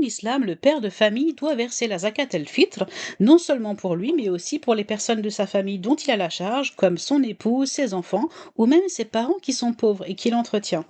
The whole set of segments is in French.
l'islam, le père de famille doit verser la zakat el-fitr, non seulement pour lui, mais aussi pour les personnes de sa famille dont il a la charge, comme son épouse, ses enfants, ou même ses parents qui sont pauvres et qu'il entretient.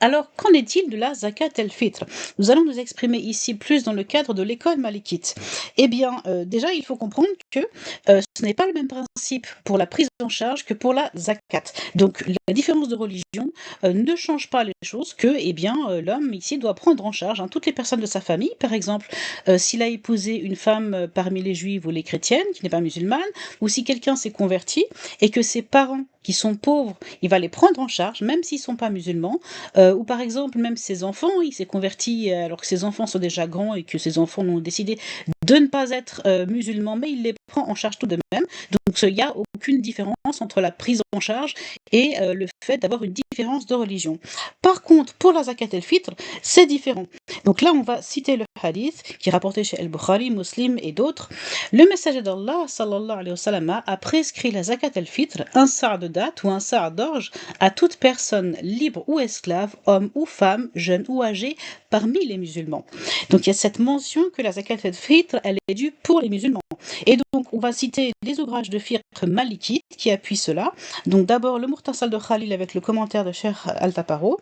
Alors, qu'en est-il de la zakat el-fitr? Nous allons nous exprimer ici plus dans le cadre de l'école malikite. Eh bien, déjà, il faut comprendre que ce n'est pas le même principe pour la prise en charge que pour la zakat. Donc, la différence de religion ne change pas les choses que, eh bien, l'homme ici doit prendre en charge toutes les personnes de sa famille. Par exemple, s'il a épousé une femme parmi les juives ou les chrétiennes, qui n'est pas musulmane, ou si quelqu'un s'est converti et que ses parents qui sont pauvres, il va les prendre en charge, même s'ils ne sont pas musulmans, ou par exemple, même ses enfants, il s'est converti alors que ses enfants sont déjà grands et que ses enfants ont décidé de ne pas être musulmans, mais il les prend en charge tout de même. Donc il n'y a aucune différence entre la prise en charge et le fait d'avoir une différence de religion. Par contre, pour la zakat el-fitr, c'est différent. Donc là, on va citer le hadith qui est rapporté chez Al-Bukhari, Muslim et d'autres. Le messager d'Allah, sallallahu alayhi wa sallam, a prescrit la zakat el-fitr, un sa' de date ou un sa' d'orge, à toute personne libre ou esclave, homme ou femme, jeune ou âgé, parmi les musulmans. Donc il y a cette mention que la zakat el-fitr, elle est due pour les musulmans. Et donc on va citer les ouvrages de fiqh malikite qui appuient cela. Donc d'abord le Murtasal de Khalil avec le commentaire de Cheikh Al-Taparo.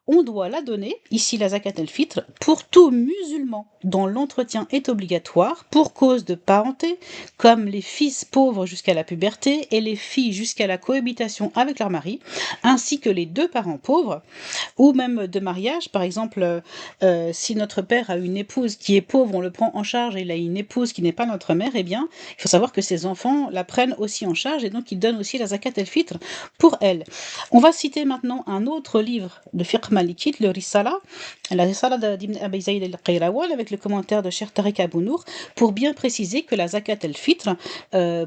On doit la donner, ici la zakat el-fitr, pour tout musulman dont l'entretien est obligatoire pour cause de parenté, comme les fils pauvres jusqu'à la puberté et les filles jusqu'à la cohabitation avec leur mari, ainsi que les deux parents pauvres, ou même de mariage. Par exemple, si notre père a une épouse qui est pauvre, on le prend en charge et il a une épouse qui n'est pas notre mère, eh bien, il faut savoir que ses enfants la prennent aussi en charge et donc ils donnent aussi la zakat el-fitr pour elle. On va citer maintenant un autre livre de fiqh malikite, le Risala, la Risala d'Ibn Abi Zayd al-Qayrawal avec le commentaire de Cheikh Tariq Abou Nour, pour bien préciser que la zakat el-fitr, euh,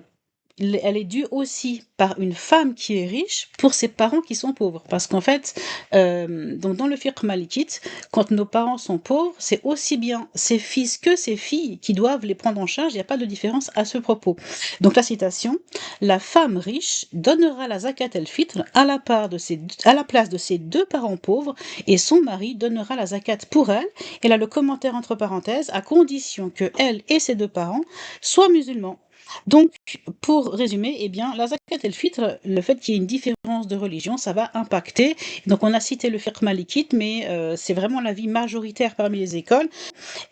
elle est due aussi par une femme qui est riche pour ses parents qui sont pauvres. Parce qu'en fait, donc dans le fiqh malikite, quand nos parents sont pauvres, c'est aussi bien ses fils que ses filles qui doivent les prendre en charge. Il n'y a pas de différence à ce propos. Donc la citation, la femme riche donnera la zakat el-fitr à la place de ses deux parents pauvres et son mari donnera la zakat pour elle. Et là, le commentaire entre parenthèses, à condition que elle et ses deux parents soient musulmans. Donc, pour résumer, eh bien, la zakat el-fitr, le fait qu'il y ait une différence de religion, ça va impacter. Donc, on a cité le fiqh malikite, mais c'est vraiment l'avis majoritaire parmi les écoles.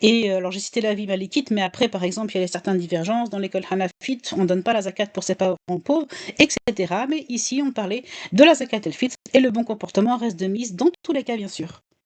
Et alors, j'ai cité l'avis malikite, mais après, par exemple, il y a certaines divergences. Dans l'école hanafite, on ne donne pas la zakat pour ses parents pauvres, etc. Mais ici, on parlait de la zakat el-fitr et le bon comportement reste de mise dans tous les cas, bien sûr.